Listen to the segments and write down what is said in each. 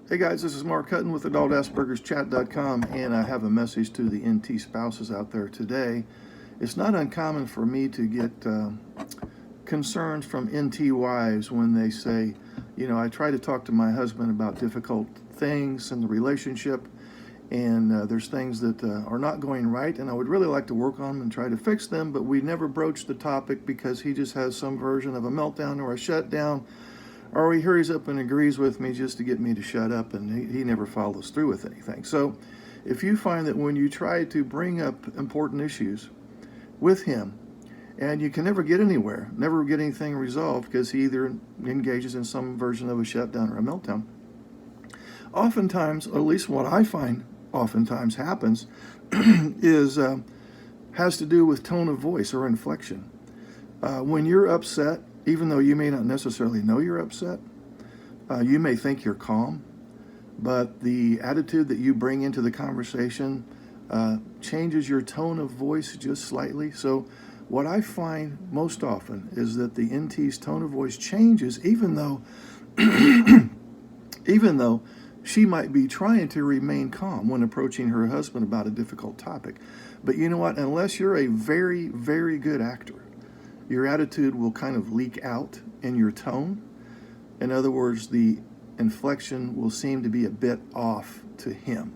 Hey guys, this is Mark Hutten with AdultAspergersChat.com, and I have a message to the NT spouses out there today. It's not uncommon for me to get concerns from NT wives when they say, I try to talk to my husband about difficult things in the relationship, and there's things that are not going right, and I would really like to work on them and try to fix them, but we never broach the topic because he just has some version of a meltdown or a shutdown, or he hurries up and agrees with me just to get me to shut up, and he never follows through with anything. So if you find that when you try to bring up important issues with him and you can never get anywhere, never get anything resolved because he either engages in some version of a shutdown or a meltdown, oftentimes, or at least what I find oftentimes happens, is has to do with tone of voice or inflection. When you're upset, even though you may not necessarily know you're upset, you may think you're calm, but the attitude that you bring into the conversation changes your tone of voice just slightly. So what I find most often is that the NT's tone of voice changes even though she might be trying to remain calm when approaching her husband about a difficult topic. But you know what? Unless you're a very, very good actor, your attitude will kind of leak out in your tone. In other words, the inflection will seem to be a bit off to him.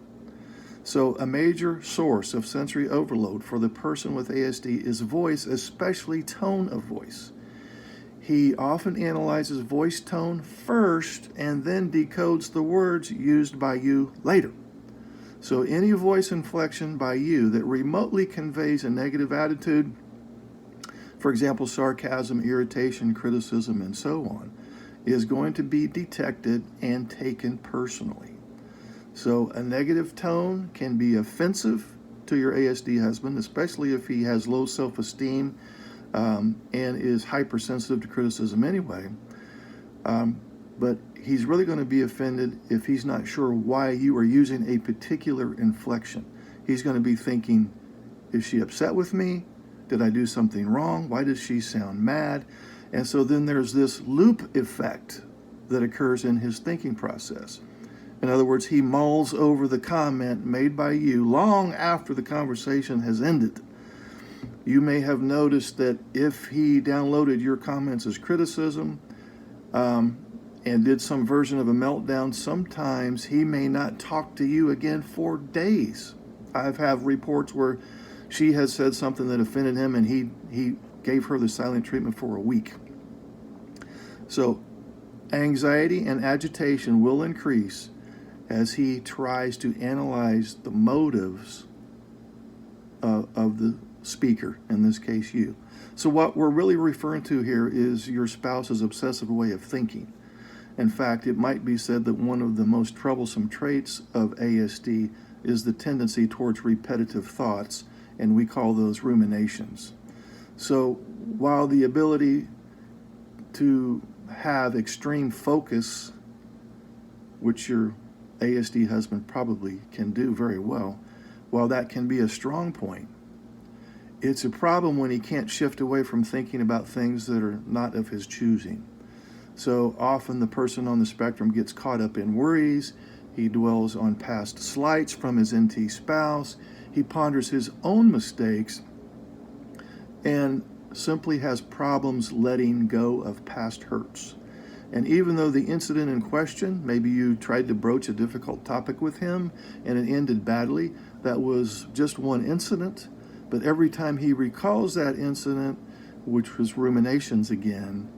So a major source of sensory overload for the person with ASD is voice, especially tone of voice. He often analyzes voice tone first and then decodes the words used by you later. So any voice inflection by you that remotely conveys a negative attitude, for example, sarcasm, irritation, criticism, and so on, is going to be detected and taken personally. So a negative tone can be offensive to your ASD husband, especially if he has low self-esteem and is hypersensitive to criticism anyway. But he's really going to be offended if he's not sure why you are using a particular inflection. He's going to be thinking, is she upset with me? Did I do something wrong? Why does she sound mad? And so then there's this loop effect that occurs in his thinking process. In other words, he mulls over the comment made by you long after the conversation has ended. You may have noticed that if he downloaded your comments as criticism and did some version of a meltdown, sometimes he may not talk to you again for days. I've had reports where she has said something that offended him, and he gave her the silent treatment for a week. So anxiety and agitation will increase as he tries to analyze the motives of the speaker, in this case you. So what we're really referring to here is your spouse's obsessive way of thinking. In fact, it might be said that one of the most troublesome traits of ASD is the tendency towards repetitive thoughts, and we call those ruminations. So while the ability to have extreme focus, which your ASD husband probably can do very well, while that can be a strong point, it's a problem when he can't shift away from thinking about things that are not of his choosing. So often the person on the spectrum gets caught up in worries. He dwells on past slights from his NT spouse. He ponders his own mistakes and simply has problems letting go of past hurts. And even though the incident in question, maybe you tried to broach a difficult topic with him and it ended badly, that was just one incident. But every time he recalls that incident, which was ruminations again,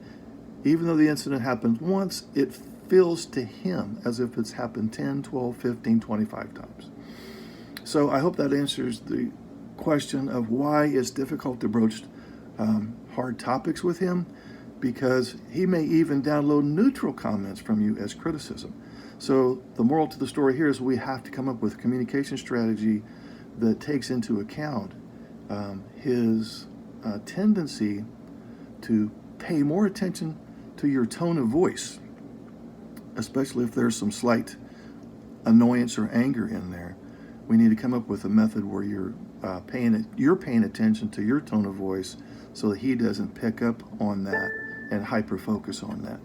even though the incident happened once, it feels to him as if it's happened 10, 12, 15, 25 times. So I hope that answers the question of why it's difficult to broach hard topics with him, because he may even download neutral comments from you as criticism. So the moral to the story here is we have to come up with a communication strategy that takes into account his tendency to pay more attention to your tone of voice, especially if there's some slight annoyance or anger in there. We need to come up with a method where you're paying attention to your tone of voice so that he doesn't pick up on that and hyper focus on that.